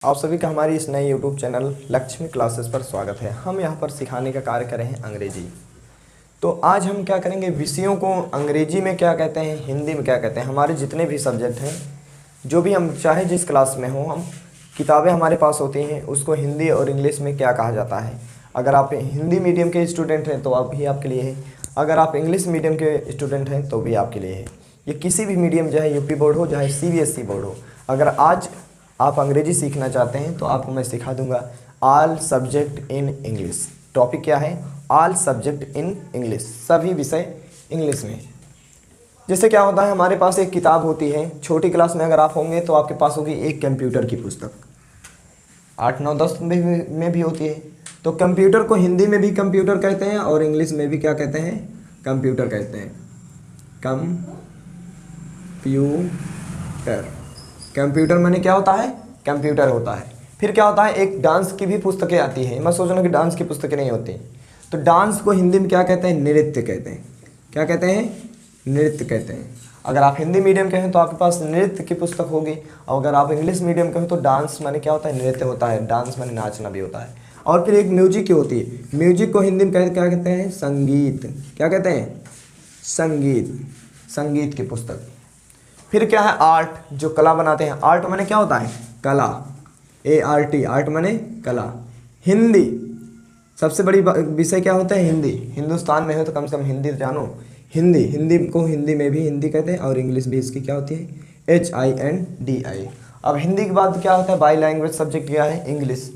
आप सभी का हमारी इस नए YouTube चैनल लक्ष्मी क्लासेस पर स्वागत है। हम यहाँ पर सिखाने का कार्य कर रहे हैं अंग्रेजी। तो आज हम क्या करेंगे, विषयों को अंग्रेजी में क्या कहते हैं, हिंदी में क्या कहते हैं। हमारे जितने भी सब्जेक्ट हैं, जो भी हम चाहे जिस क्लास में हो, हम किताबें हमारे पास होती हैं, उसको हिंदी और इंग्लिश में क्या कहा जाता है। अगर आप हिंदी मीडियम के स्टूडेंट हैं तो आप भी आपके लिए है, अगर आप इंग्लिश मीडियम के स्टूडेंट हैं तो भी आपके लिए है। ये किसी भी मीडियम, चाहे यूपी बोर्ड हो चाहे CBSE बोर्ड हो, अगर आज आप अंग्रेजी सीखना चाहते हैं तो आपको मैं सिखा दूंगा all subject in English. Topic क्या है? ऑल सब्जेक्ट इन इंग्लिश, सभी विषय इंग्लिश में। जैसे क्या होता है, हमारे पास एक किताब होती है। छोटी क्लास में अगर आप होंगे तो आपके पास होगी एक कंप्यूटर की पुस्तक, 8, 9, 10 में भी होती है। तो कंप्यूटर को हिंदी में भी कंप्यूटर कहते हैं और इंग्लिश में भी क्या कहते हैं, कंप्यूटर कहते हैं। कंप्यूटर, कंप्यूटर माने क्या होता है, कंप्यूटर होता है। फिर क्या होता है, एक डांस की भी पुस्तकें आती हैं। मैं सोच रहा हूँ कि डांस की पुस्तकें नहीं होती। तो डांस को हिंदी में क्या कहते हैं, नृत्य कहते हैं। क्या कहते हैं? नृत्य कहते हैं। अगर आप हिंदी मीडियम के हैं तो आपके पास नृत्य की पुस्तक होगी, और अगर आप इंग्लिश मीडियम के हो तो डांस माने क्या होता है, नृत्य होता है। डांस माने नाचना भी होता है। और फिर एक म्यूजिक की होती है। म्यूजिक को हिंदी में क्या कहते हैं, संगीत। क्या कहते हैं? संगीत, संगीत की पुस्तक। फिर क्या है, आर्ट, जो कला बनाते हैं। आर्ट माने क्या होता है, कला। ART, आर्ट माने कला। हिंदी, सबसे बड़ी विषय क्या होता है, हिंदी। हिंदुस्तान में हो तो कम से कम हिंदी जानो। हिंदी, हिंदी को हिंदी में भी हिंदी कहते हैं, और इंग्लिश भी इसकी क्या होती है, HINDI। अब हिंदी के बाद क्या होता है, बाई लैंग्वेज सब्जेक्ट क्या है, इंग्लिश।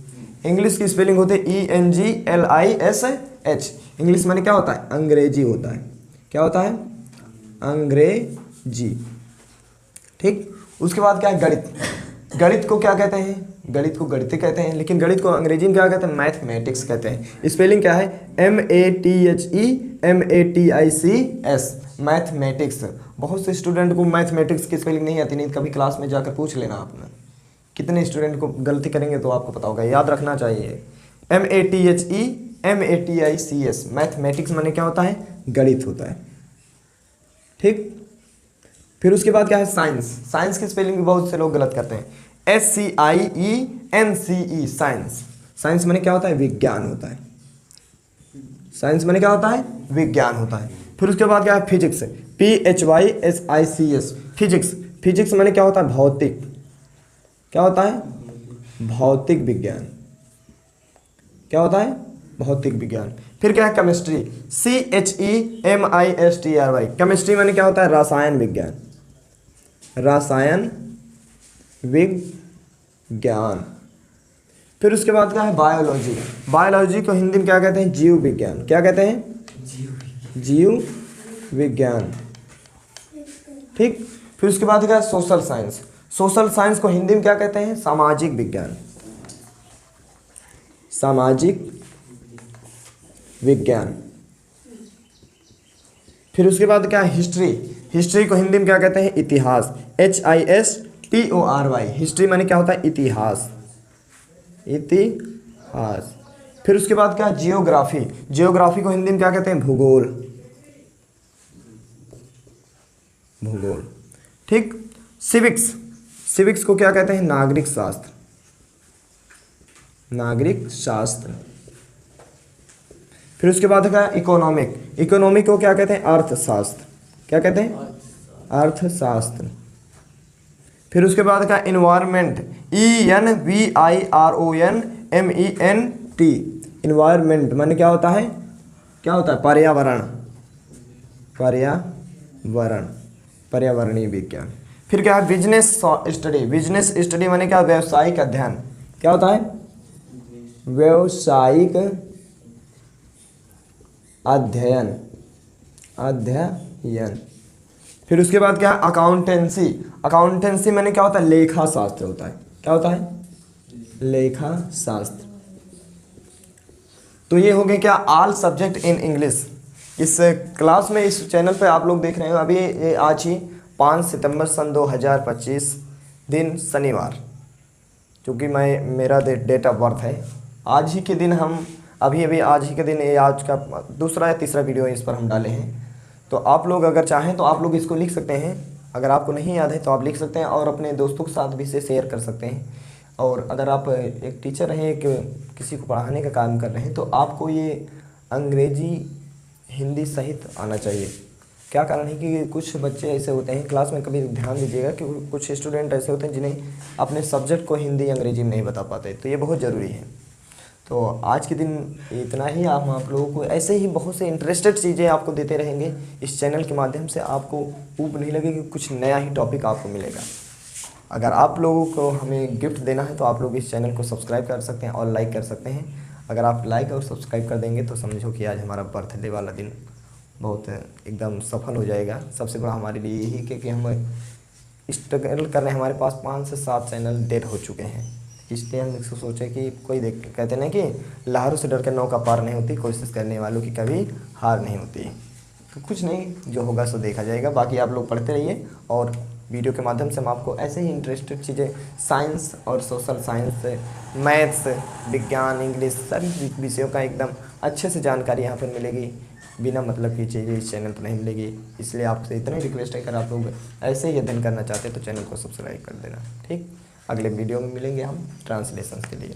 इंग्लिश की स्पेलिंग होती है ENGLISH। इंग्लिश माने क्या होता है, अंग्रेजी होता है। क्या होता है, अंग्रेजी। ठीक। उसके बाद क्या है, गणित। गणित को क्या कहते हैं, गणित को गणित कहते हैं, लेकिन गणित को अंग्रेजी में क्या कहते हैं, मैथमेटिक्स कहते हैं। स्पेलिंग क्या है, MATHEMATICS, मैथमेटिक्स। बहुत से स्टूडेंट को मैथमेटिक्स की स्पेलिंग नहीं आती, नहीं कभी क्लास में जाकर पूछ लेना आपने। कितने स्टूडेंट को गलती करेंगे तो आपको पता होगा, याद रखना चाहिए। MATHEMATICS, मैथमेटिक्स माने क्या होता है, गणित होता है। ठीक। फिर उसके बाद क्या है, साइंस। साइंस की स्पेलिंग भी बहुत से लोग गलत करते हैं, SCIENCE, साइंस। साइंस माने क्या होता है, विज्ञान होता है। साइंस माने क्या होता है, विज्ञान होता है। फिर उसके बाद क्या है, फिजिक्स, PHYSICS, फिजिक्स। फिजिक्स माने क्या होता है, भौतिक। क्या होता है, भौतिक विज्ञान। क्या होता है, भौतिक विज्ञान। फिर क्या है, केमिस्ट्री, CHEMISTRY, केमिस्ट्री माने क्या होता है, रसायन विज्ञान। रसायन विज्ञान। फिर उसके बाद क्या है, बायोलॉजी। बायोलॉजी को हिंदी में क्या कहते हैं, जीव विज्ञान। क्या कहते हैं, जीव विज्ञान। ठीक। फिर उसके बाद क्या है, सोशल साइंस। सोशल साइंस को हिंदी में क्या कहते हैं, सामाजिक विज्ञान। सामाजिक विज्ञान। फिर उसके बाद क्या है, हिस्ट्री। हिस्ट्री को हिंदी में क्या कहते हैं, इतिहास, HISTORY। हिस्ट्री माने क्या होता है, इतिहास। इतिहास। फिर उसके बाद क्या है, जियोग्राफी। जियोग्राफी को हिंदी में क्या कहते हैं, भूगोल। भूगोल। ठीक। सिविक्स। सिविक्स को क्या कहते हैं, नागरिक शास्त्र। नागरिक शास्त्र। फिर उसके बाद क्या है, इकोनॉमिक। इकोनॉमिक को क्या कहते हैं, अर्थशास्त्र। क्या कहते हैं, अर्थशास्त्र। फिर उसके बाद क्या, इन्वायरमेंट, ENVIRONMENT। इन्वायरमेंट माने क्या होता है, क्या होता है, पर्यावरण। पर्यावरण, पर्यावरणीय विज्ञान। फिर क्या है, बिजनेस स्टडी। बिजनेस स्टडी माने क्या, व्यवसायिक अध्ययन। क्या होता है, व्यवसायिक अध्ययन। अध्ययन। फिर उसके बाद क्या है, अकाउंटेंसी। अकाउंटेंसी माने क्या होता है, लेखा शास्त्र होता है। क्या होता है, लेखा शास्त्र। तो ये हो गए क्या, ऑल सब्जेक्ट इन इंग्लिश। इस क्लास में, इस चैनल पे आप लोग देख रहे हो अभी, ये आज ही 5 सितंबर सन 2025, दिन शनिवार, क्योंकि मेरा डेट ऑफ बर्थ है। आज ही के दिन हम अभी आज ही के दिन, ये आज का दूसरा या तीसरा वीडियो इस पर हम डाले हैं। तो आप लोग अगर चाहें तो आप लोग इसको लिख सकते हैं, अगर आपको नहीं याद है तो आप लिख सकते हैं और अपने दोस्तों के साथ भी इसे शेयर कर सकते हैं। और अगर आप एक टीचर हैं, एक किसी को पढ़ाने का काम कर रहे हैं, तो आपको ये अंग्रेजी हिंदी सहित आना चाहिए। क्या कारण है कि कुछ बच्चे ऐसे होते हैं क्लास में, कभी ध्यान दीजिएगा कि कुछ स्टूडेंट ऐसे होते हैं जिन्हें अपने सब्जेक्ट को हिंदी अंग्रेजी में नहीं बता पाते, तो ये बहुत ज़रूरी है। तो आज के दिन इतना ही। आप लोगों को ऐसे ही बहुत से इंटरेस्टेड चीज़ें आपको देते रहेंगे इस चैनल के माध्यम से। आपको ऊब नहीं लगेगी, कुछ नया ही टॉपिक आपको मिलेगा। अगर आप लोगों को हमें गिफ्ट देना है तो आप लोग इस चैनल को सब्सक्राइब कर सकते हैं और लाइक कर सकते हैं। अगर आप लाइक और सब्सक्राइब कर देंगे तो समझो कि आज हमारा बर्थडे वाला दिन बहुत एकदम सफल हो जाएगा। सबसे बड़ा हमारे लिए यही कि हम स्ट्रगल कर रहे हैं, हमारे पास 5 से 7 चैनल डेड हो चुके हैं। इसलिए हम सोचे कि कोई कहते ना कि लहरों से डर कर नौका पार नहीं होती, कोशिश करने वालों की कभी हार नहीं होती। तो कुछ नहीं, जो होगा सो देखा जाएगा। बाकी आप लोग पढ़ते रहिए और वीडियो के माध्यम से हम आपको ऐसे ही इंटरेस्टेड चीज़ें, साइंस और सोशल साइंस, मैथ्स, विज्ञान, इंग्लिश, सभी विषयों का एकदम अच्छे से जानकारी यहाँ पर मिलेगी। बिना मतलब की चीज़ें इस चैनल पर नहीं मिलेगी। इसलिए आपसे इतना ही रिक्वेस्ट है, अगर आप लोग ऐसे ही अध्ययन करना चाहते हैं तो चैनल को सब्सक्राइब कर देना। ठीक, अगले वीडियो में मिलेंगे हम ट्रांसलेशन के लिए।